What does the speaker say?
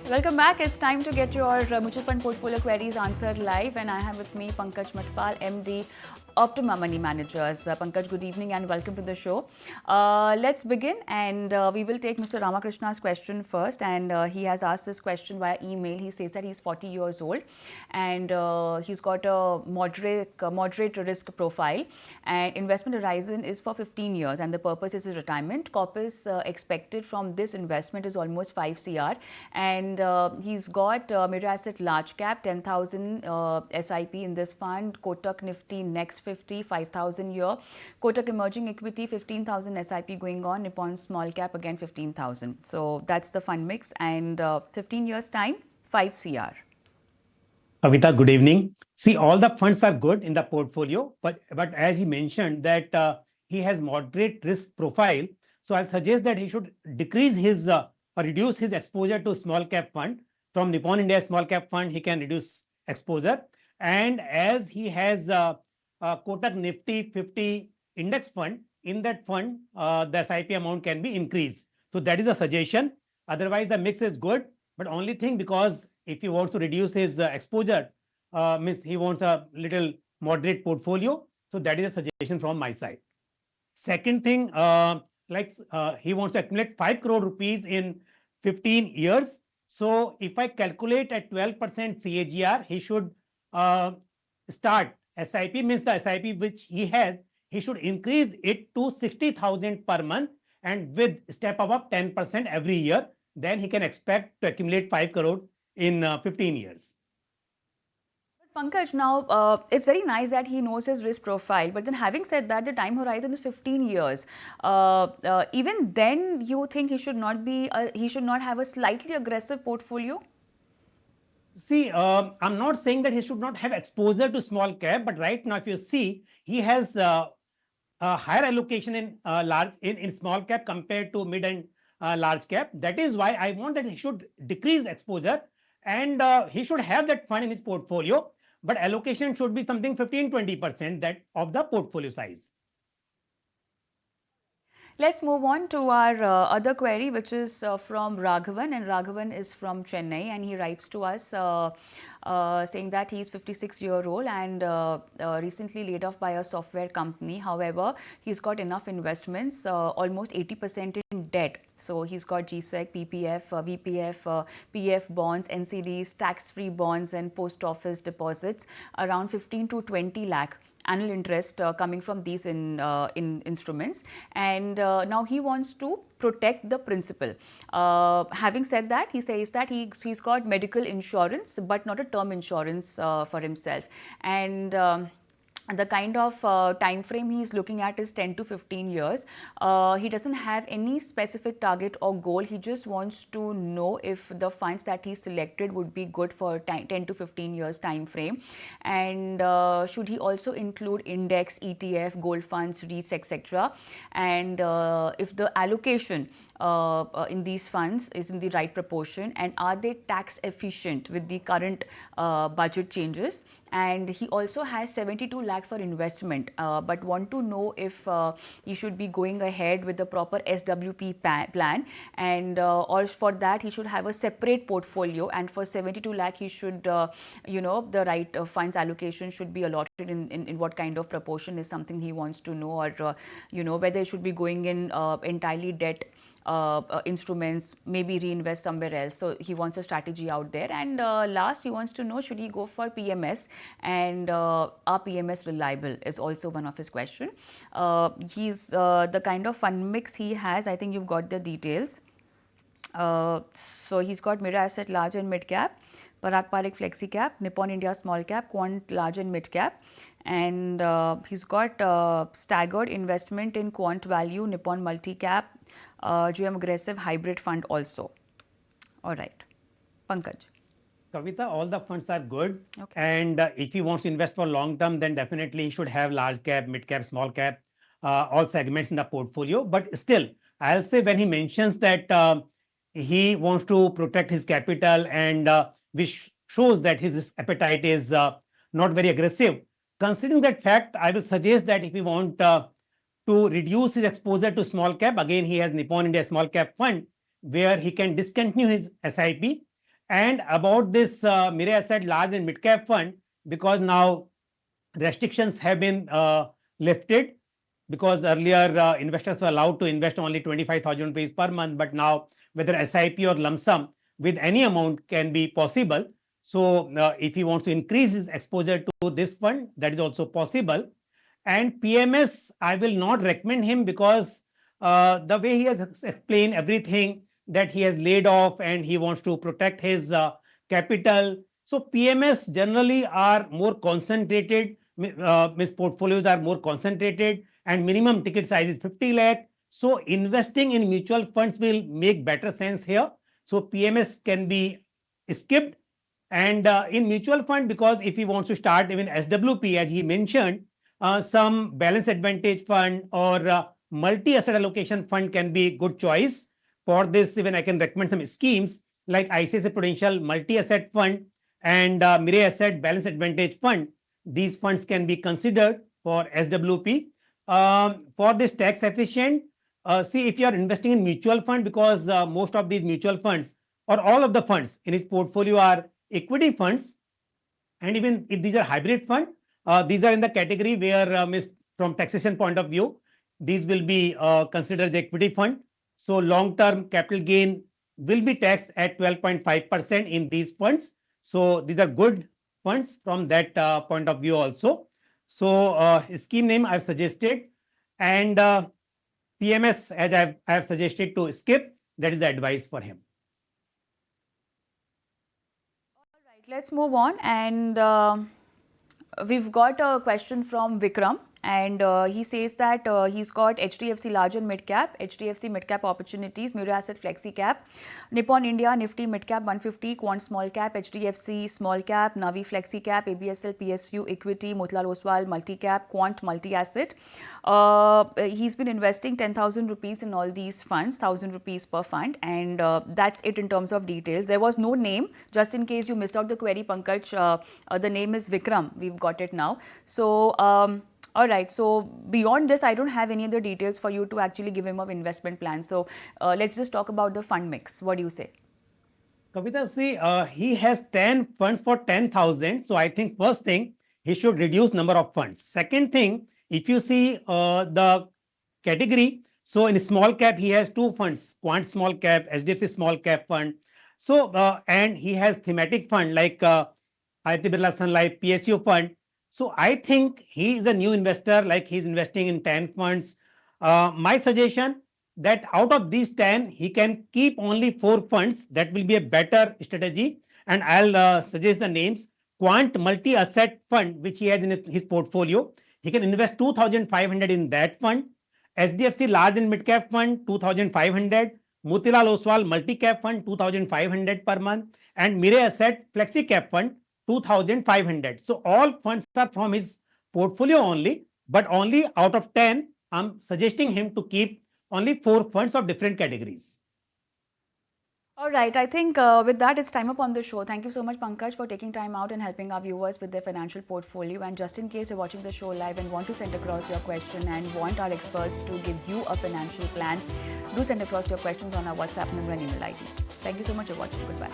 Welcome back. It's time to get your mutual fund portfolio queries answered live, and I have with me Pankaj Mathpal, MD, Optima Money Managers. Pankaj, good evening and welcome to the show. Let's begin, and we will take Mr. Ramakrishna's question first. And he has asked this question via email. He says that he's 40 years old, and he's got a moderate risk profile, and investment horizon is for 15 years, and the purpose is his retirement. Corpus expected from this investment is almost 5 CR, and he's got mid asset large cap 10,000 SIP in this fund, Kotak Nifty next 50 5,000 year, Kotak emerging equity 15,000 SIP going on, Nippon small cap again 15,000. So that's the fund mix, and 15 years time 5 CR. Kavita, good evening. See, all the funds are good in the portfolio, but as he mentioned that he has moderate risk profile, so I'll suggest that he should decrease his or reduce his exposure to small cap fund. From Nippon India small cap fund, he can reduce exposure, and as he has Kotak Nifty 50 index fund, in that fund the SIP amount can be increased. So that is a suggestion. Otherwise, the mix is good, but only thing, because if he wants to reduce his exposure, means he wants a little moderate portfolio. So that is a suggestion from my side. Second thing, he wants to accumulate 5 crore rupees in 15 years. So if I calculate at 12% CAGR, he should start SIP, means the SIP which he has, he should increase it to 60,000 per month, and with step above 10% every year. Then he can expect to accumulate 5 crore in 15 years. Pankaj, now it's very nice that he knows his risk profile, but then having said that, the time horizon is 15 years. Even then, you think he should not be, he should not have a slightly aggressive portfolio? See, I'm not saying that he should not have exposure to small cap, but right now, if you see, he has a higher allocation in small cap compared to mid and large cap. That is why I want that he should decrease exposure, and he should have that fund in his portfolio, but allocation should be something 15-20% that of the portfolio size. Let's move on to our other query, which is from Raghavan, and Raghavan is from Chennai, and he writes to us saying that he is 56-year-old and recently laid off by a software company. However, he's got enough investments, almost 80% in debt. So he's got GSEC, PPF, VPF, PF bonds, NCDs, tax-free bonds, and post office deposits, around 15 to 20 lakh annual interest coming from these instruments, and now he wants to protect the principal. Having said that, he says that he's got medical insurance but not a term insurance for himself, and the kind of time frame he is looking at is 10 to 15 years. He doesn't have any specific target or goal. He just wants to know if the funds that he selected would be good for 10 to 15 years time frame, and should he also include index, ETF, gold funds, REITs, etc., and if the allocation in these funds is in the right proportion, and are they tax efficient with the current budget changes. And he also has 72 lakh for investment, but want to know if he should be going ahead with the proper SWP plan, and or for that he should have a separate portfolio, and for 72 lakh he should the right funds allocation should be allotted in what kind of proportion is something he wants to know, or whether it should be going in entirely debt instruments, maybe reinvest somewhere else. So he wants a strategy out there. And last, he wants to know, should he go for PMS, and are PMS reliable is also one of his question. He's the kind of fund mix he has, I think you've got the details. So he's got mid asset, large and mid cap, Parag Parikh flexi cap, Nippon India small cap, quant large and mid cap, and he's got staggered investment in quant value, Nippon multi cap, GM aggressive hybrid fund also. All right, Pankaj. Kavita, all the funds are good. Okay. And if he wants to invest for long term, then definitely he should have large cap, mid cap, small cap, all segments in the portfolio. But still, I'll say when he mentions that he wants to protect his capital, and which shows that his risk appetite is not very aggressive. Considering that fact, I will suggest that if we want to reduce his exposure to small cap, again, he has Nippon India small cap fund, where he can discontinue his SIP And about this Mire Asset Large and Mid Cap Fund, because now restrictions have been lifted, because earlier investors were allowed to invest only 25,000 rupees per month, but now whether SIP or lump sum with any amount can be possible. So if he wants to increase his exposure to this fund, that is also possible. And PMS, I will not recommend him, because the way he has explained everything, that he has laid off and he wants to protect his capital. So PMS generally are more concentrated, his portfolios are more concentrated, and minimum ticket size is 50 lakh. So investing in mutual funds will make better sense here. So PMS can be skipped. And in mutual fund, because if he wants to start even SWP, as he mentioned, some balance advantage fund or multi-asset allocation fund can be good choice. For this, even I can recommend some schemes like ICICI Prudential Multi-Asset Fund and Mire Asset Balance Advantage Fund. These funds can be considered for SWP. For this tax efficient, see if you are investing in mutual fund, because most of these mutual funds or all of the funds in his portfolio are equity funds. And even if these are hybrid fund, these are in the category where from taxation point of view, these will be considered as equity fund. So long-term capital gain will be taxed at 12.5% in these funds. So these are good funds from that point of view also. So scheme name I've suggested, and PMS as I have suggested to skip. That is the advice for him. All right, let's move on, and we've got a question from Vikram, and he says that he's got HDFC large and mid cap, HDFC mid cap opportunities, Mira Asset Flexi Cap, Nippon India Nifty mid cap 150, Quant small cap, HDFC small cap, Navi Flexi Cap, ABSL PSU equity, Motilal Oswal multi cap, Quant multi asset. He's been investing 10,000 rupees in all these funds, 1,000 rupees per fund, and that's it in terms of details. There was no name, just in case you missed out the query, Pankaj. The name is Vikram. We've got it now. So. All right. So beyond this, I don't have any other details for you to actually give him an investment plan. So let's just talk about the fund mix. What do you say? Kavita, see, he has 10 funds for 10,000. So I think first thing, he should reduce number of funds. Second thing, if you see the category, so in small cap, he has two funds, Quant small cap, HDFC small cap fund. So, and he has thematic fund like Aditya Birla Sun Life PSU fund. So I think he is a new investor, like he's investing in 10 funds. My suggestion that out of these 10, he can keep only 4 funds. That will be a better strategy. And I'll suggest the names. Quant Multi-Asset Fund, which he has in his portfolio. He can invest 2,500 in that fund. SDFC Large and Mid Cap Fund, 2,500. Motilal Oswal Multi-Cap Fund, 2,500 per month. And Mire Asset Flexi Cap Fund, 2,500. So all funds are from his portfolio only, but only out of 10, I'm suggesting him to keep only 4 funds of different categories. All right. I think with that, it's time up on the show. Thank you so much, Pankaj, for taking time out and helping our viewers with their financial portfolio. And just in case you're watching the show live and want to send across your question and want our experts to give you a financial plan, do send across your questions on our WhatsApp number and email ID. Thank you so much for watching. Goodbye.